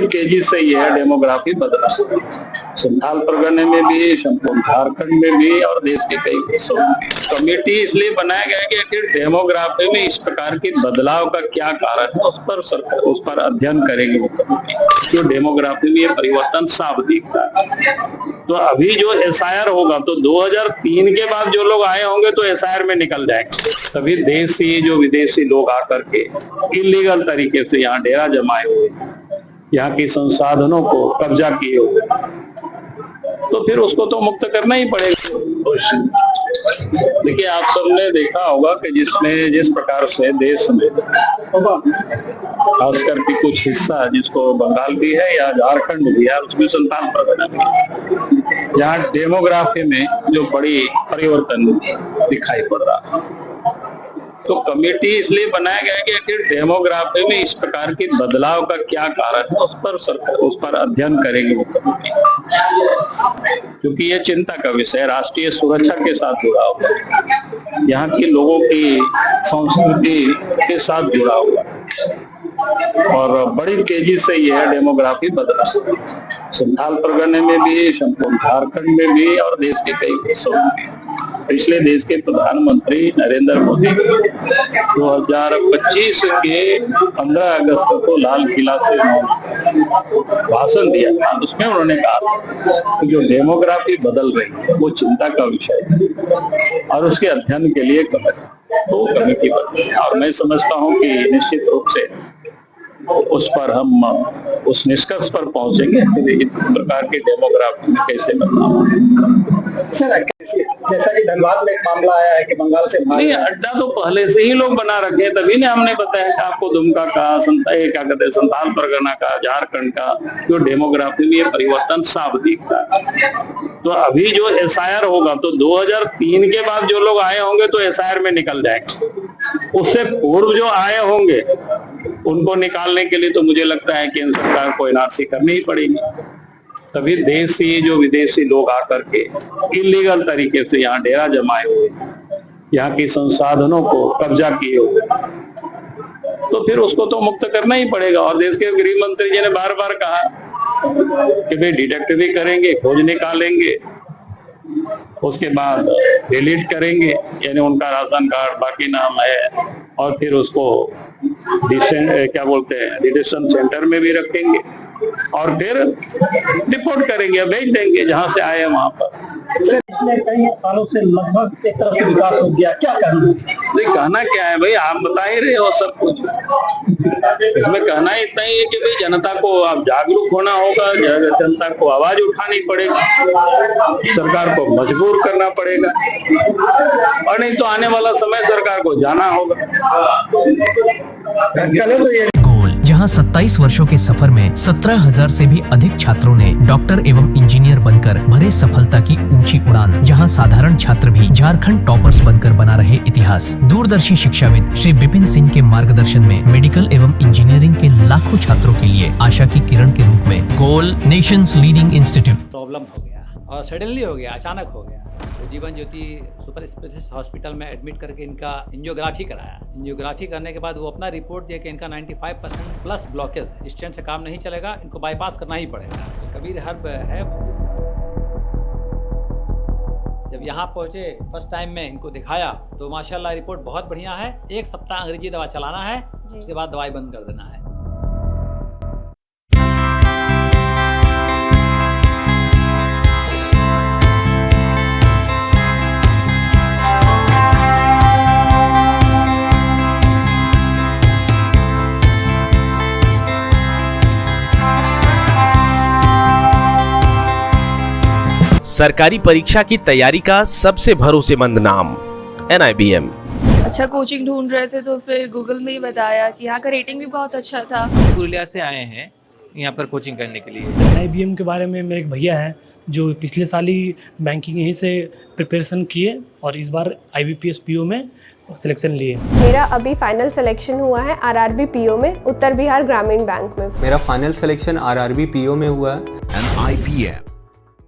बड़ी तेजी से यह डेमोग्राफी बदला। संथाल परगने में भी, संपूर्ण झारखंड में भी और देश के कई हिस्सों में। कमेटी इसलिए बनाया गया कि आखिर डेमोग्राफी में इस प्रकार के बदलाव का क्या कारण है, उस पर अध्ययन करेंगे वो कमेटी। जो डेमोग्राफी में ये परिवर्तन साफ दिखता है। तो अभी जो एसआईआर होगा तो 2003 के बाद जो लोग आए होंगे तो एसआईआर में निकल जाएंगे। सभी देशी जो विदेशी लोग आकर के इलीगल तरीके से यहाँ डेरा जमाए हुए, यहाँ की संसाधनों को कब्जा किए हुए, तो फिर उसको तो मुक्त करना ही पड़ेगा। देखिए, आप सबने देखा होगा कि जिस प्रकार से देश में खास करके कुछ हिस्सा जिसको बंगाल भी है या झारखंड भी है, उसमें संथाल परगना भी है, जहाँ डेमोग्राफी में जो बड़ी परिवर्तन दिखाई पड़ रहा है। तो कमेटी इसलिए बनाया गया कि आखिर डेमोग्राफी में इस प्रकार के बदलाव का क्या कारण है, उस पर अध्ययन करेंगे वो कमेटी, क्योंकि ये चिंता का विषय राष्ट्रीय सुरक्षा के साथ जुड़ा हुआ है, यहाँ के लोगों की संस्कृति के साथ जुड़ा हुआ है और बड़ी तेजी से यह डेमोग्राफी बदला। संथाल परगने में भी, संपूर्ण झारखंड में भी और देश के कई हिस्सों में। पिछले देश के प्रधानमंत्री नरेंद्र मोदी 2025 के 15 अगस्त को लाल किला से भाषण दिया था। उसमें उन्होंने कहा कि जो डेमोग्राफी बदल रही है वो चिंता का विषय है और उसके अध्ययन के लिए कमेटी बनी है। और मैं समझता हूँ कि निश्चित रूप से उस पर हम उस निष्कर्ष पर पहुंचेंगे कि इस प्रकार के डेमोग्राफी में कैसे बदलाव। सर, जैसा कि धनबाद में एक मामला आया है कि बंगाल से नहीं, अड्डा तो पहले से ही लोग बना रखे हैं, तभी ने हमने बताया कि आपको दुमका का, क्या कहते हैं, संथाल परगना का, झारखंड का जो डेमोग्राफी में ये परिवर्तन साफ दिखता है। तो अभी जो एसआईआर होगा तो 2003 के बाद जो लोग आए होंगे तो एसआईआर में निकल जाएंगे। उससे पूर्व जो आए होंगे उनको निकालने के लिए तो मुझे लगता है केंद्र सरकार को एनआरसी करनी ही पड़ेगी। तभी देशी जो विदेशी लोग आकर के इलीगल तरीके से यहाँ डेरा जमाए हुए, यहाँ की संसाधनों को कब्जा किए हुए, तो फिर उसको तो मुक्त करना ही पड़ेगा। और देश के गृह मंत्री जी ने बार बार कहा कि भाई डिटेक्ट भी करेंगे, खोज निकालेंगे, उसके बाद डिलीट करेंगे, यानी उनका राशन कार्ड बाकी नाम है, और फिर उसको क्या बोलते हैं डिटेंशन सेंटर में भी रखेंगे और फिर रिपोर्ट करेंगे, भेज देंगे जहां से आए वहां पर। पिछले कई सालों से लगभग एक तरफ से विकास हो गया, क्या कहना? कहना क्या है भाई, आप बता ही रहे हो सब कुछ। इसमें कहना इतना ही है कि भाई जनता को अब जागरूक होना होगा, जनता को आवाज उठानी पड़ेगी, सरकार को मजबूर करना पड़ेगा, और नहीं तो आने वाला समय सरकार को जाना होगा। जहां 27 वर्षों के सफर में 17,000 से भी अधिक छात्रों ने डॉक्टर एवं इंजीनियर बनकर भरे सफलता की ऊंची उड़ान, जहां साधारण छात्र भी झारखंड टॉपर्स बनकर बना रहे इतिहास। दूरदर्शी शिक्षाविद श्री विपिन सिंह के मार्गदर्शन में मेडिकल एवं इंजीनियरिंग के लाखों छात्रों के लिए आशा की किरण के रूप में गोल नेशंस लीडिंग इंस्टीट्यूट। प्रॉब्लम हो गया और सडनली हो गया, अचानक हो गया। तो Jeevan Jyoti super specialist hospital में एडमिट करके इनका एंजियोग्राफी कराया। एंजियोग्राफी करने के बाद वो अपना रिपोर्ट दिया कि इनका 95% प्लस ब्लॉकेज, स्टेंट से काम नहीं चलेगा, इनको बाईपास करना ही पड़ेगा। तो कबीर हर्ब है, जब यहाँ पहुँचे फर्स्ट टाइम में इनको दिखाया तो माशाल्लाह रिपोर्ट बहुत बढ़िया है। 1 सप्ताह अंग्रेजी दवा चलाना है, उसके बाद दवाई बंद कर देना है। सरकारी परीक्षा की तैयारी का सबसे भरोसेमंद नाम NIBM। अच्छा कोचिंग ढूंढ रहे थे तो फिर गूगल में ही बताया कि यहाँ का रेटिंग भी बहुत अच्छा था। पुरुलिया से आए हैं यहाँ पर कोचिंग करने के लिए। NIBM के बारे में मेरे एक भैया हैं जो पिछले साल ही बैंकिंग यहीं से प्रिपरेशन किए और इस बार IBPS PO में सिलेक्शन लिए। मेरा अभी फाइनल सिलेक्शन हुआ है RRB PO में, उत्तर बिहार ग्रामीण बैंक में। मेरा फाइनल सिलेक्शन RRB PO में हुआ है। NIBM